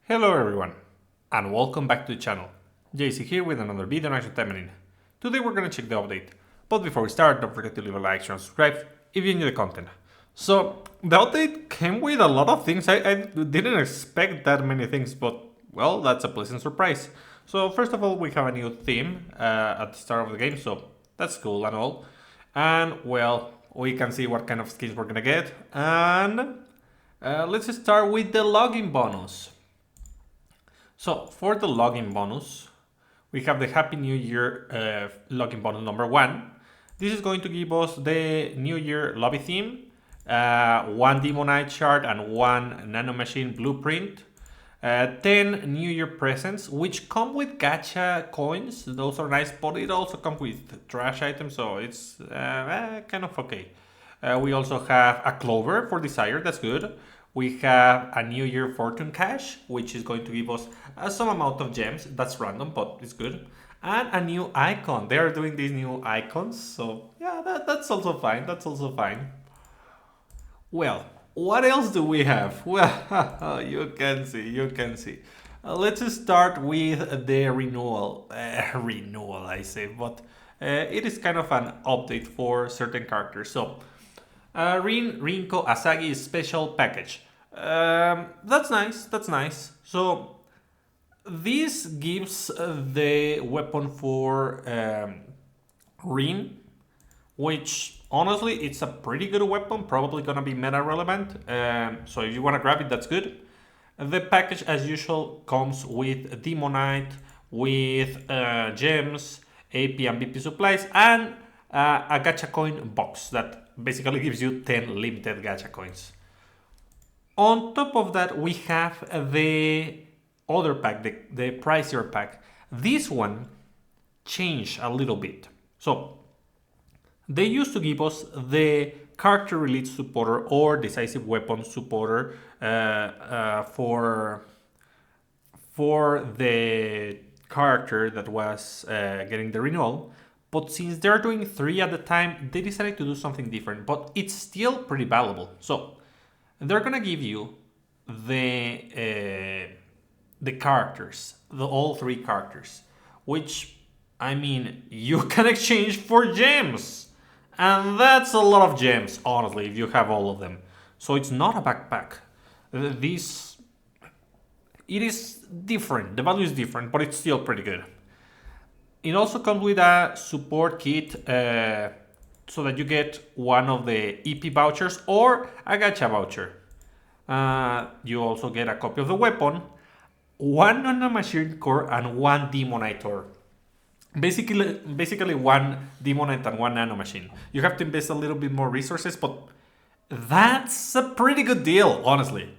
Hello everyone, and welcome back to the channel. JC here with another video on Taimanin. Today we're gonna check the update, but before we start, don't forget to leave a like, and subscribe if you enjoy the content. So, the update came with a lot of things. I didn't expect that many things, but well, that's a pleasant surprise. So first of all, we have a new theme at the start of the game, so that's cool and all. And well, we can see what kind of skins we're gonna get, and let's start with the login bonus. So for the login bonus, we have the Happy New Year login bonus number 1. This is going to give us the New Year lobby theme, 1 Demonite shard and 1 nanomachine blueprint, 10 New Year presents, which come with gacha coins. Those are nice, but it also comes with trash items, so it's kind of okay. We also have a clover for desire, that's good. We have a New Year Fortune Cash, which is going to give us some amount of gems. That's random, but it's good. And a new icon. They are doing these new icons, so yeah, that's also fine. That's also fine. Well, what else do we have? Well, you can see. Let's start with the renewal. Renewal, I say, but it is kind of an update for certain characters. So, Rinko Asagi special package. That's nice. So this gives the weapon for Rin, which honestly it's a pretty good weapon, probably gonna be meta relevant. So if you wanna grab it, that's good. The package, as usual, comes with Demonite, with gems, AP and BP supplies, and a gacha coin box that basically gives you 10 limited gacha coins. On top of that, we have the other pack, the pricier pack. This one changed a little bit. So they used to give us the character release supporter or decisive weapon supporter for the character that was getting the renewal. But since they're doing 3 at the time, they decided to do something different. But it's still pretty valuable. So they're gonna give you the characters, all 3 characters, which I mean you can exchange for gems, and that's a lot of gems, honestly, if you have all of them. So it's not a backpack. This it is different. The value is different, but it's still pretty good. It also comes with a support kit. So that you get one of the EP vouchers or a gacha voucher. You also get a copy of the weapon, 1 nanomachine core and 1 demonite ore. Basically 1 demonite and 1 nanomachine. You have to invest a little bit more resources, but that's a pretty good deal, honestly.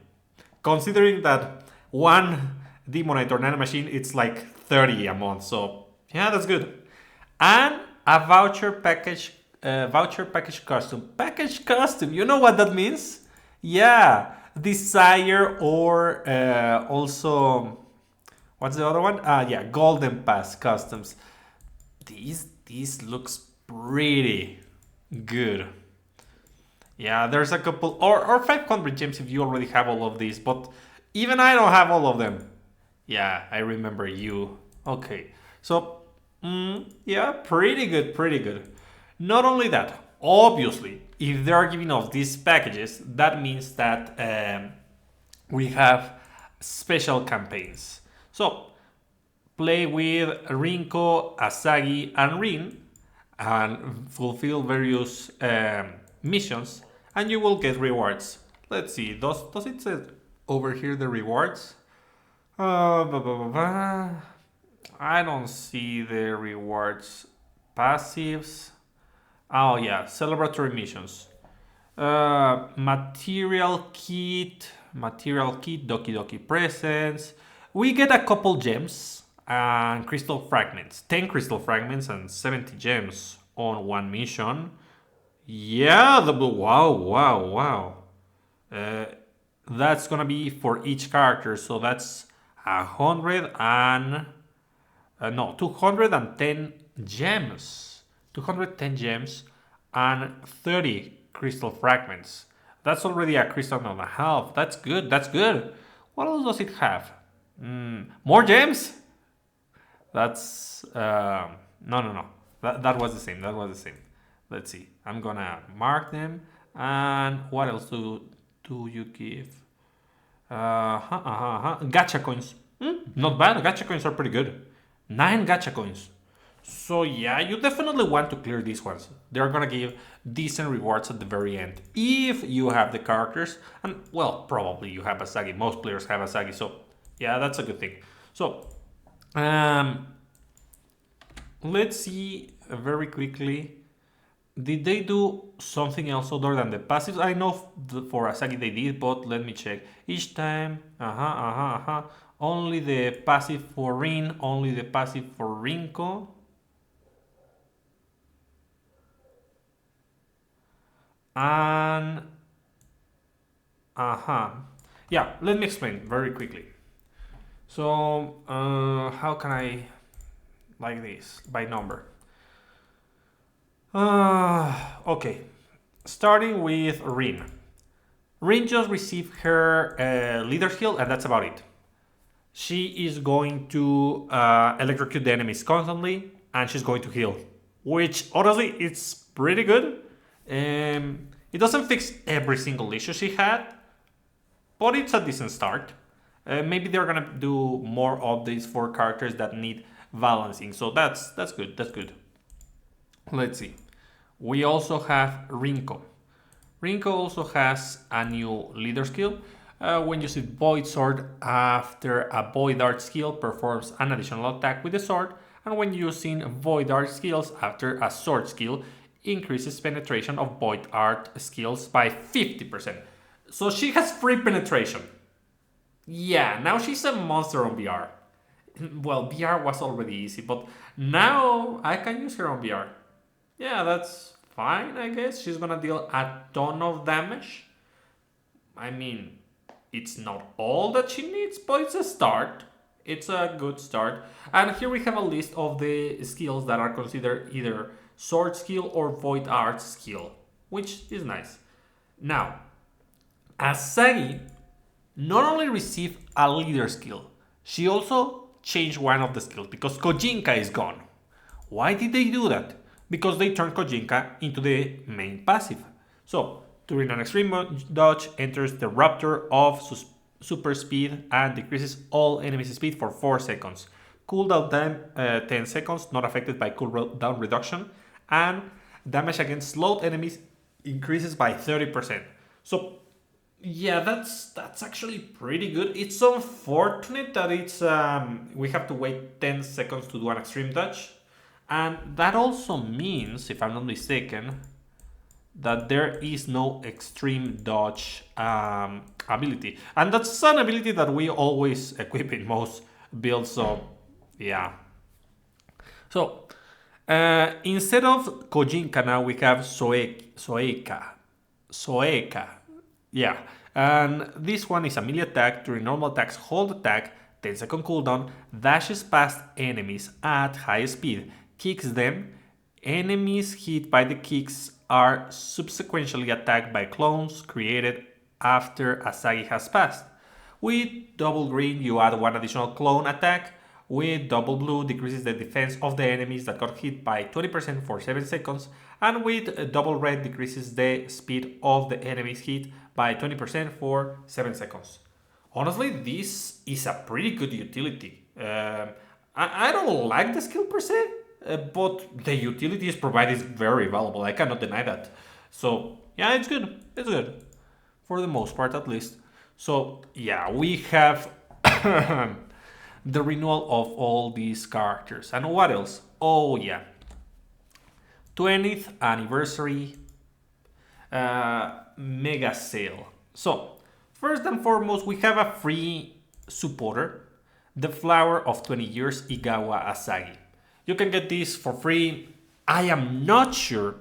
Considering that 1 demonite or nanomachine, it's like 30 a month, so yeah, that's good. And a voucher package custom. Package custom, you know what that means? Yeah, desire or also, what's the other one? Yeah, golden pass customs. These looks pretty good. Yeah, there's a couple, or 500 gems if you already have all of these, but even I don't have all of them. Yeah, I remember you. Okay, so yeah, pretty good. Not only that, obviously, if they are giving us these packages, that means that we have special campaigns. So, play with Rinko, Asagi, and Rin, and fulfill various missions, and you will get rewards. Let's see, does it say over here the rewards? I don't see the rewards. Passives. Oh yeah, celebratory missions. Material kit, Doki Doki presents. We get a couple gems and crystal fragments. 10 crystal fragments and 70 gems on one mission. Yeah, wow. That's gonna be for each character, so that's 210 gems. 210 gems and 30 crystal fragments. That's already a crystal and a half. That's good. What else does it have? More gems? That's no. That was the same. That was the same. Let's see. I'm gonna mark them. And what else do you give? Gacha coins. Not bad. Gacha coins are pretty good. 9 gacha coins. So yeah, you definitely want to clear these ones. They're gonna give decent rewards at the very end if you have the characters, and well, probably you have Asagi. Most players have Asagi, so yeah, that's a good thing. So um, let's see very quickly. Did they do something else other than the passives? I know for Asagi they did, but let me check. Each time, only the passive for Rin, only the passive for Rinko. And yeah, let me explain very quickly. So how can I like this by number? Okay, starting with Rin. Rin just received her leader skill, and that's about it. She is going to electrocute the enemies constantly, and she's going to heal, which honestly it's pretty good. It doesn't fix every single issue she had, but it's a decent start. Maybe they're gonna do more updates for characters that need balancing, so that's good. That's good. Let's see. We also have Rinko. Rinko also has a new leader skill. When you see Void Sword after a Void Art skill performs an additional attack with the sword, and when using Void Art skills after a sword skill, increases penetration of Void Art skills by 50%. So she has free penetration. Yeah, now she's a monster on VR. Well, VR was already easy, but now I can use her on VR. Yeah, that's fine, I guess. She's gonna deal a ton of damage. I mean, it's not all that she needs, but it's a start. It's a good start. And here we have a list of the skills that are considered either sword skill or void art skill, which is nice. Now, Asagi not only received a leader skill, she also changed one of the skills because Kojinka is gone. Why did they do that? Because they turned Kojinka into the main passive. So, during an extreme dodge, enters the Raptor of super speed and decreases all enemies' speed for 4 seconds. Cooldown time 10 seconds, not affected by cooldown reduction, and damage against slowed enemies increases by 30%. So yeah, that's actually pretty good. It's unfortunate that it's we have to wait 10 seconds to do an extreme dodge, and that also means, if I'm not mistaken, that there is no extreme dodge ability, and that's an ability that we always equip in most builds. So yeah. So instead of Kojinka now we have Soeka. Yeah, and this one is a melee attack. During normal attacks, hold attack, 10-second cooldown, dashes past enemies at high speed, kicks them. Enemies hit by the kicks are subsequently attacked by clones created after Asagi has passed. With double green, you add one additional clone attack. With double blue, decreases the defense of the enemies that got hit by 20% for 7 seconds. And with double red, decreases the speed of the enemies hit by 20% for 7 seconds. Honestly, this is a pretty good utility. I don't like the skill per se, but the utility is provided is very valuable. I cannot deny that. So yeah, it's good. It's good. For the most part, at least. So yeah, we have the renewal of all these characters. And what else? Oh yeah, 20th anniversary mega sale. So first and foremost, we have a free supporter, the Flower of 20 Years Igawa Asagi. You can get this for free. I am not sure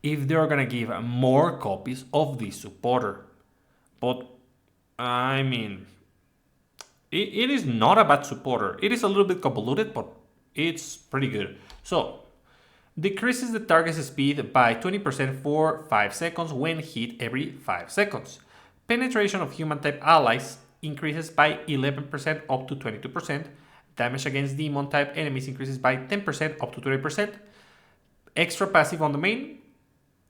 if they're gonna give more copies of this supporter, but I mean, it is not a bad supporter. It is a little bit convoluted, but it's pretty good. So, decreases the target's speed by 20% for 5 seconds when hit every 5 seconds. Penetration of human type allies increases by 11% up to 22%. Damage against demon type enemies increases by 10% up to 20%. Extra passive on the main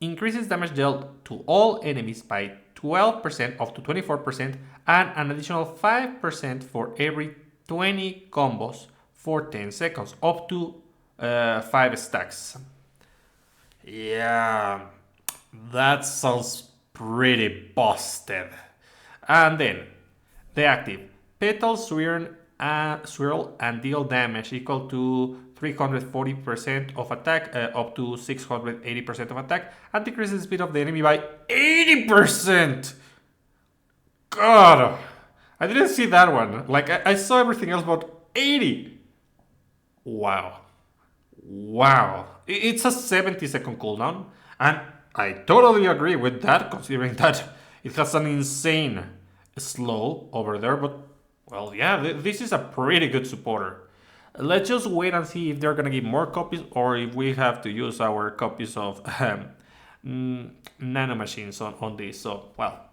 increases damage dealt to all enemies by 12% up to 24%, and an additional 5% for every 20 combos for 10 seconds, up to 5 stacks. Yeah, that sounds pretty busted. And then the active petals swirl and deal damage equal to 340% of attack up to 680% of attack, and decreases the speed of the enemy by 80%. God, I didn't see that one. Like, I saw everything else but 80. Wow. It's a 70-second cooldown, and I totally agree with that, considering that it has an insane slow over there, but well, yeah, this is a pretty good supporter. Let's just wait and see if they're gonna give more copies, or if we have to use our copies of nano machines on this. So, well,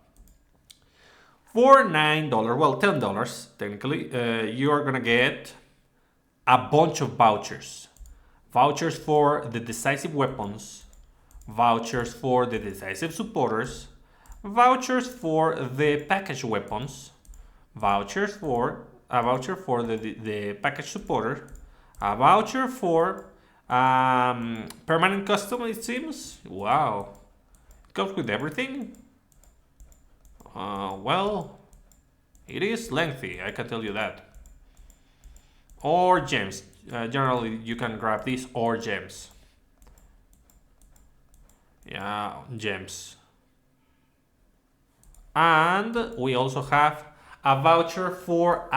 for $9, well, $10 technically, you're gonna get a bunch of vouchers. Vouchers for the decisive weapons, vouchers for the decisive supporters, vouchers for the package weapons, vouchers for a voucher for the package supporter, a voucher for permanent custom, it seems. Wow, it comes with everything. Well, it is lengthy, I can tell you that. Or gems. Generally, you can grab these or gems. Yeah, gems. And we also have a voucher for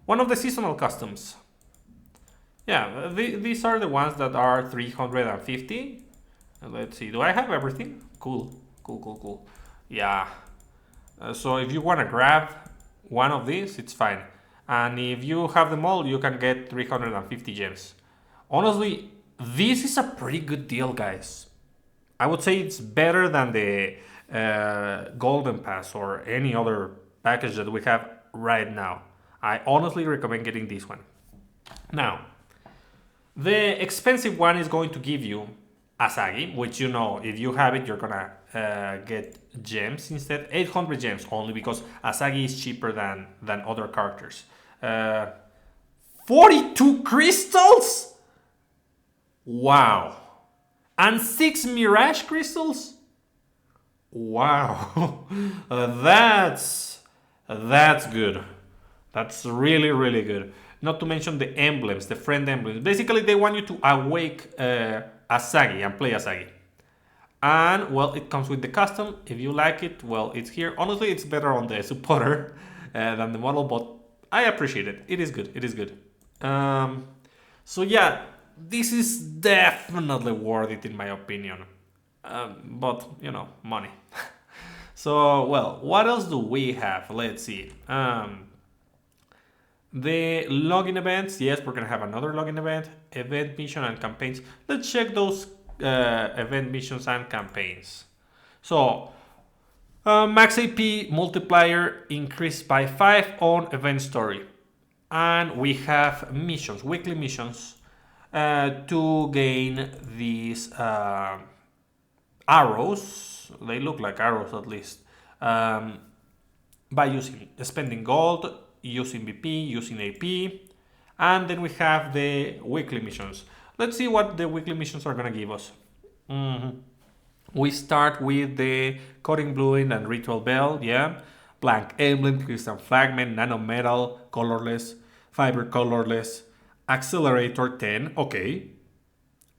one of the seasonal customs. Yeah, these are the ones that are 350. Let's see, do I have everything? Cool. Yeah. So if you want to grab one of these, it's fine. And if you have them all, you can get 350 gems. Honestly, this is a pretty good deal, guys. I would say it's better than the Golden Pass or any other package that we have right now. I honestly recommend getting this one. Now, the expensive one is going to give you Asagi, which, you know, if you have it, you're gonna get gems instead. 800 gems only, because Asagi is cheaper than other characters. 42 crystals? Wow. And 6 Mirage crystals? Wow. That's good. That's really good. Not to mention the emblems, the friend emblems. Basically, they want you to awake Asagi and play Asagi. And, well, it comes with the custom. If you like it, well, it's here. Honestly, it's better on the supporter than the model, but I appreciate it. It is good. So, yeah, this is definitely worth it in my opinion. But, you know, money. So, well, what else do we have? Let's see. The login events. Yes, we're going to have another login event mission and campaigns. Let's check those event missions and campaigns. So, max AP multiplier increased by 5 on event story. And we have missions, weekly missions, to gain these arrows. They look like arrows, at least, by spending gold, using BP, using AP. And then we have the weekly missions. Let's see what the weekly missions are gonna give us. We start with the Cutting Blueprint and Ritual Bell, yeah. Blank Emblem, Crystal Fragment, Nano Metal, Colorless, Fiber Colorless, Accelerator 10, okay.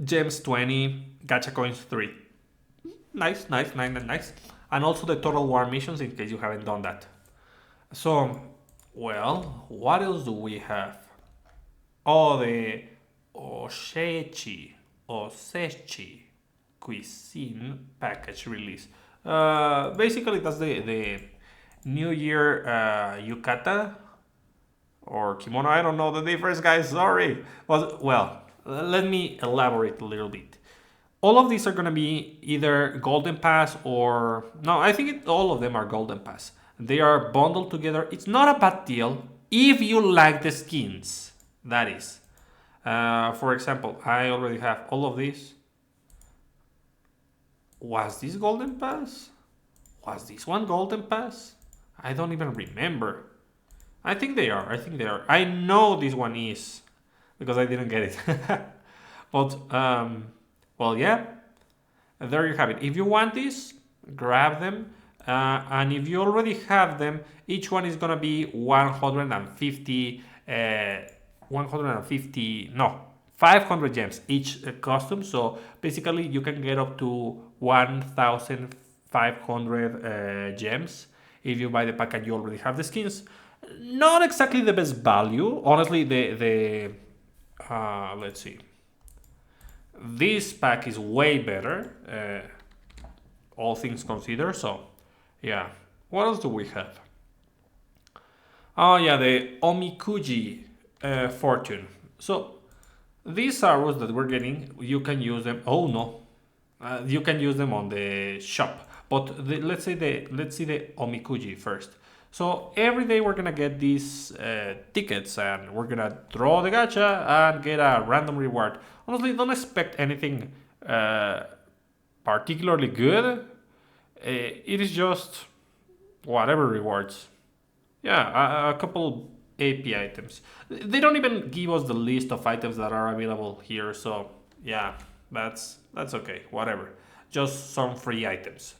Gems 20, Gacha Coins 3. Nice. And also the Total War missions, in case you haven't done that. So, well, what else do we have? Oh, the Osechi Cuisine package release. Basically, that's the New Year yukata or kimono. I don't know the difference, guys. Sorry. Well, let me elaborate a little bit. All of these are going to be either Golden Pass or... No, I think all of them are Golden Pass. They are bundled together. It's not a bad deal if you like the skins. That is. For example, I already have all of these. Was this Golden Pass? Was this one Golden Pass? I don't even remember. I think they are. I think they are. I know this one is because I didn't get it. But, well, yeah. There you have it. If you want this, grab them. And if you already have them, each one is going to be 500 gems each custom. So basically you can get up to 1,500 gems if you buy the pack and you already have the skins. Not exactly the best value. Honestly, let's see. This pack is way better, all things considered. So, yeah. What else do we have? Oh, yeah, the Omikuji Fortune. So, these arrows that we're getting, you can use them. Oh no, you can use them on the shop. But let's see the Omikuji first. So every day we're gonna get these tickets, and we're gonna draw the gacha and get a random reward. Honestly, don't expect anything particularly good. It is just whatever rewards. Yeah, a couple AP items. They don't even give us the list of items that are available here, so yeah, that's okay. Whatever, just some free items.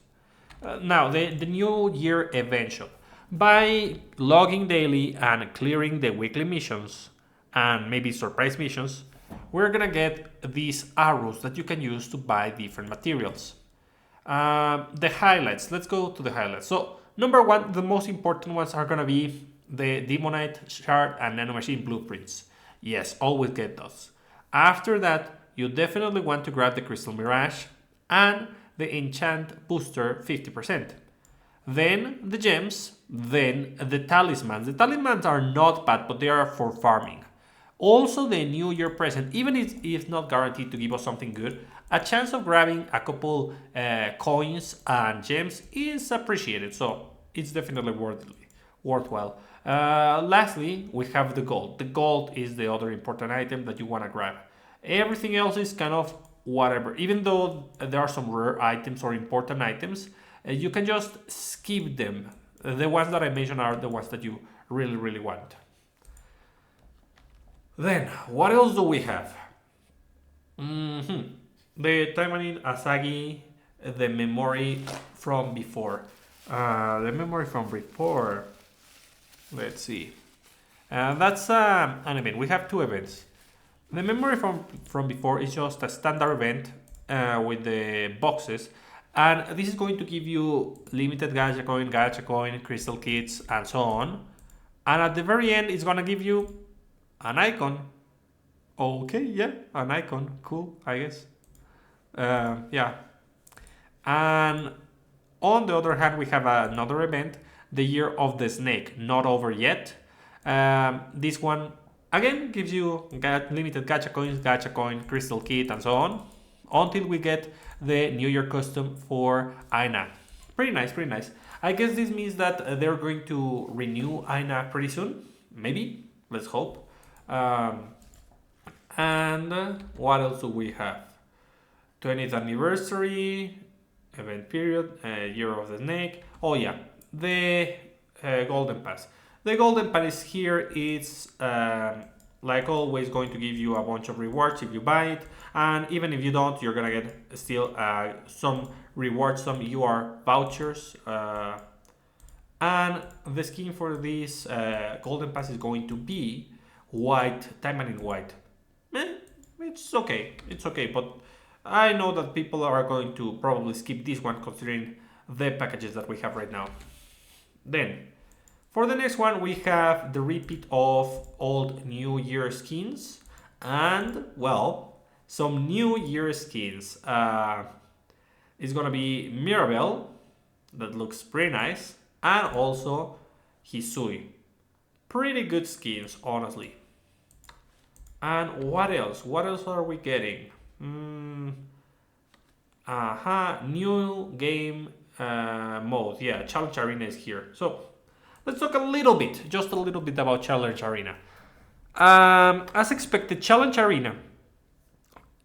Now the New Year event shop. By logging daily and clearing the weekly missions and maybe surprise missions, we're gonna get these arrows that you can use to buy different materials. The highlights. Let's go to the highlights. So number one, the most important ones are gonna be the Demonite Shard and Nanomachine blueprints. Yes, always get those. After that, you definitely want to grab the Crystal Mirage and the Enchant Booster 50%. Then the gems, then the talismans. The talismans are not bad, but they are for farming. Also the New Year present, even if it's not guaranteed to give us something good, a chance of grabbing a couple coins and gems is appreciated, so it's definitely worthwhile. Lastly, we have the gold. The gold is the other important item that you want to grab. Everything else is kind of whatever. Even though there are some rare items or important items, you can just skip them. The ones that I mentioned are the ones that you really want. Then, what else do we have? The Taimanin Asagi, the memory from before. Let's see. That's an event. We have two events. The memory from before is just a standard event with the boxes. And this is going to give you limited gacha coin, crystal kits, and so on. And at the very end, it's going to give you an icon. Okay, yeah, an icon. Cool, I guess. Yeah. And on the other hand, we have another event, the Year of the Snake. Not over yet. This one, again, gives you limited gacha coin, crystal kit, and so on. Until we get the New Year custom for Aina. Pretty nice. I guess this means that they're going to renew Aina pretty soon. Maybe. Let's hope. And what else do we have? 20th anniversary, event period, Year of the Snake. Oh yeah, the Golden Pass. The Golden Pass here is like always going to give you a bunch of rewards if you buy it, and even if you don't, you're gonna get still some rewards, some UR vouchers, and the skin for this Golden Pass is going to be white, Taimanin white. It's okay, but I know that people are going to probably skip this one considering the packages that we have right now. Then for the next one, we have the repeat of old New Year skins and, well, some New Year skins. It's gonna be Mirabelle, that looks pretty nice, and also Hisui. Pretty good skins, honestly. And what else? What else are we getting? New game mode. Yeah, Challenge Arena is here. So let's talk a little bit, just a little bit about Challenge Arena. As expected, Challenge Arena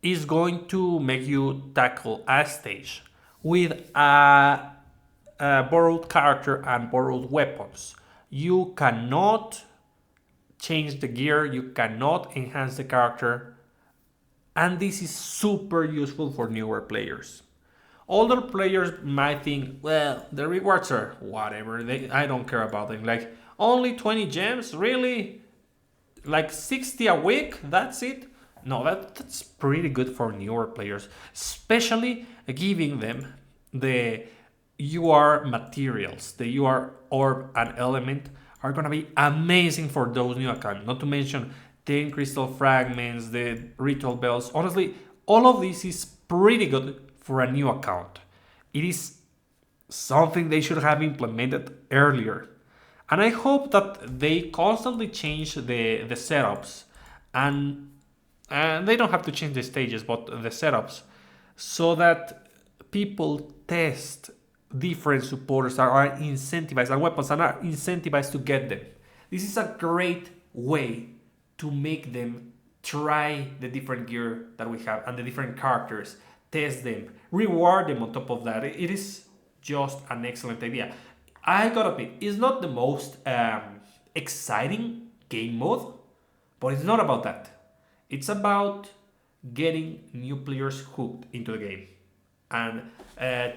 is going to make you tackle a stage with a borrowed character and borrowed weapons. You cannot change the gear, you cannot enhance the character, and this is super useful for newer players. Older players might think, well, the rewards are whatever, I don't care about them. Like, only 20 gems? Really? Like 60 a week? That's it? No, that's pretty good for newer players, especially giving them the UR materials. The UR orb and element are gonna be amazing for those new accounts. Not to mention 10 crystal fragments, the ritual bells. Honestly, all of this is pretty good for a new account. It is something they should have implemented earlier. And I hope that they constantly change the setups and they don't have to change the stages, but the setups, so that people test different supporters that are incentivized and weapons and are incentivized to get them. This is a great way to make them try the different gear that we have and the different characters, test them, reward them on top of that. It is just an excellent idea. I gotta admit, it's not the most exciting game mode, but it's not about that. It's about getting new players hooked into the game and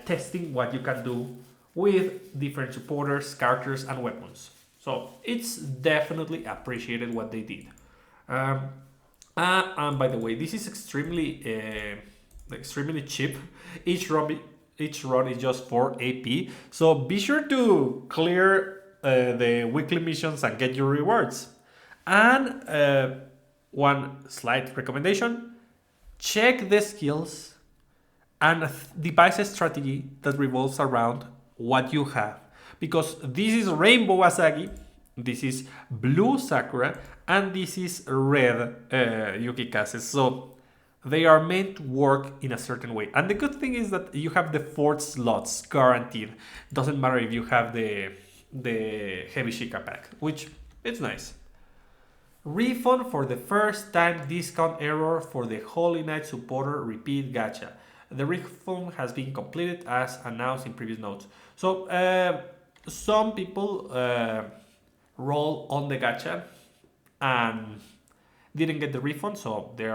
testing what you can do with different supporters, characters, and weapons. So it's definitely appreciated what they did. And by the way, this is extremely cheap. Each run is just 4 AP. So be sure to clear the weekly missions and get your rewards. And one slight recommendation: check the skills and device strategy that revolves around what you have. Because this is Rainbow Asagi, this is Blue Sakura, and this is Red Yukikase. So they are meant to work in a certain way. And the good thing is that you have the 4 slots guaranteed. Doesn't matter if you have the Heavy Shika pack, which it's nice. Refund for the first time discount error for the Holy Knight supporter repeat gacha. The refund has been completed as announced in previous notes. So some people roll on the gacha and didn't get the refund, so they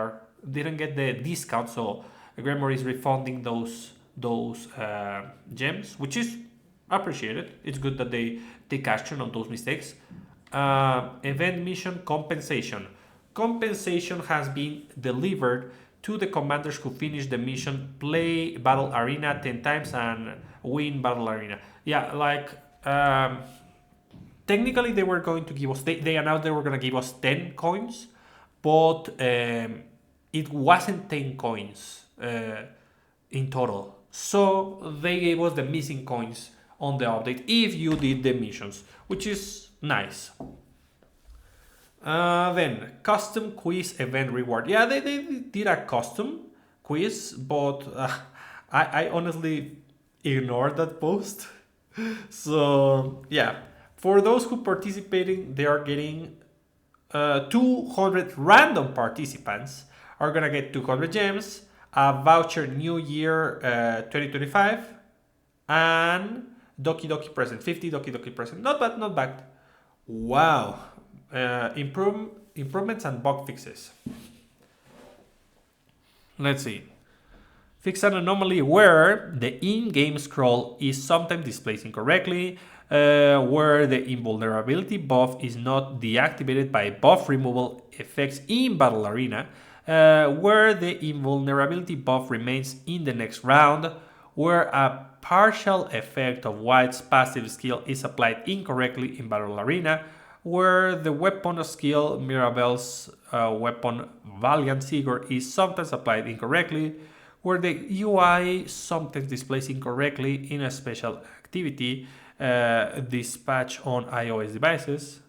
didn't get the discount. So Grimoire is refunding those gems, which is appreciated. It's good that they take action on those mistakes. Event mission compensation. Compensation has been delivered to the commanders who finish the mission, play Battle Arena 10 times and win Battle Arena. Yeah, like technically they were going to give us, they announced they were going to give us 10 coins, but it wasn't 10 coins in total. So they gave us the missing coins on the update if you did the missions, which is nice. Then custom quiz event reward. Yeah, they did a custom quiz, but I honestly ignored that post. So yeah, for those who participating, they are getting 200 random participants are gonna get 200 gems, a voucher New Year 2025, and Doki Doki present, 50 Doki Doki present. Not bad, not bad. Wow. Improvements and bug fixes. Let's see. Fix an anomaly where the in-game scroll is sometimes displayed incorrectly, where the invulnerability buff is not deactivated by buff removal effects in Battle Arena, where the invulnerability buff remains in the next round, where a partial effect of White's passive skill is applied incorrectly in Battle Arena, where the weapon skill Mirabelle's weapon Valiant Sigurd is sometimes applied incorrectly, where the UI sometimes displays incorrectly in a special activity dispatch on iOS devices,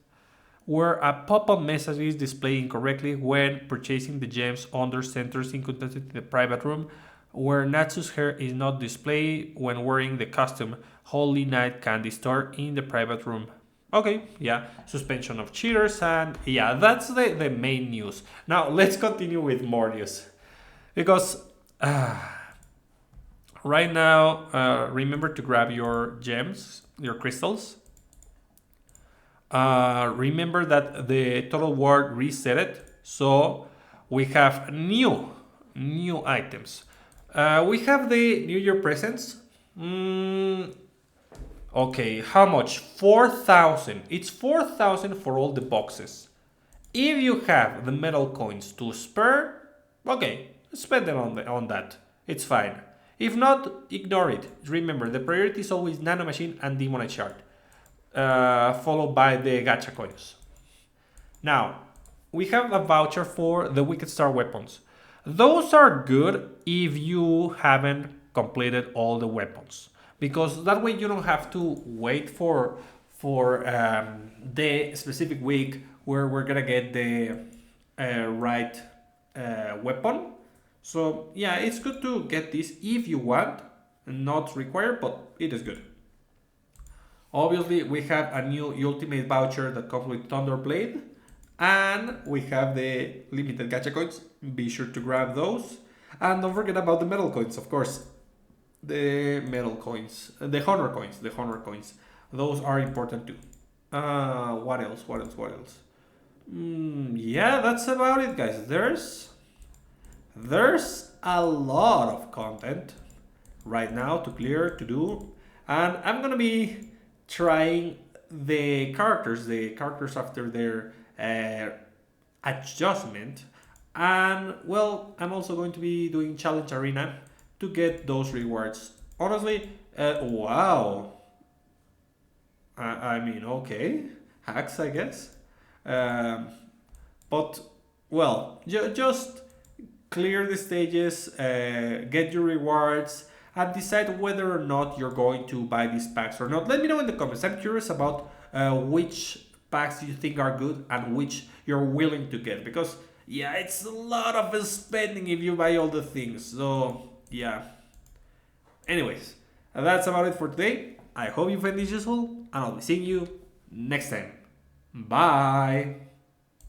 where a pop-up message is displayed incorrectly when purchasing the gems under centers in contested in the private room, where Natsu's hair is not displayed when wearing the costume. Holy Night candy store in the private room. Okay, yeah, suspension of cheaters, and yeah, that's the main news. Now, let's continue with more news. Because right now, remember to grab your gems, your crystals. Remember that the total ward reset it, so we have new items. We have the New Year presents. Okay, how much? 4,000. It's 4,000 for all the boxes. If you have the metal coins to spare, okay, spend them on that. It's fine. If not, ignore it. Remember, the priority is always Nano Machine and Demonite Shard, followed by the gacha coins. Now, we have a voucher for the Wicked Star weapons. Those are good if you haven't completed all the weapons, because that way you don't have to wait for the specific week where we're gonna get the right weapon. So yeah, it's good to get this if you want, not required, but it is good. Obviously, we have a new Ultimate voucher that comes with Thunderblade, and we have the limited gacha coins. Be sure to grab those. And don't forget about the metal coins, of course. The metal coins, the honor coins. Those are important too. What else? What else? What else? Yeah, that's about it, guys. There's a lot of content right now to clear, to do, and I'm gonna be trying the characters after their adjustment, and well, I'm also going to be doing challenge arena to get those rewards. Honestly, wow. I mean, okay, hacks, I guess. Um, but well, just clear the stages, get your rewards, and decide whether or not you're going to buy these packs or not. Let me know in the comments. I'm curious about which packs you think are good and which you're willing to get, because yeah, it's a lot of spending if you buy all the things. So yeah. Anyways, that's about it for today. I hope you find this useful, and I'll be seeing you next time. Bye.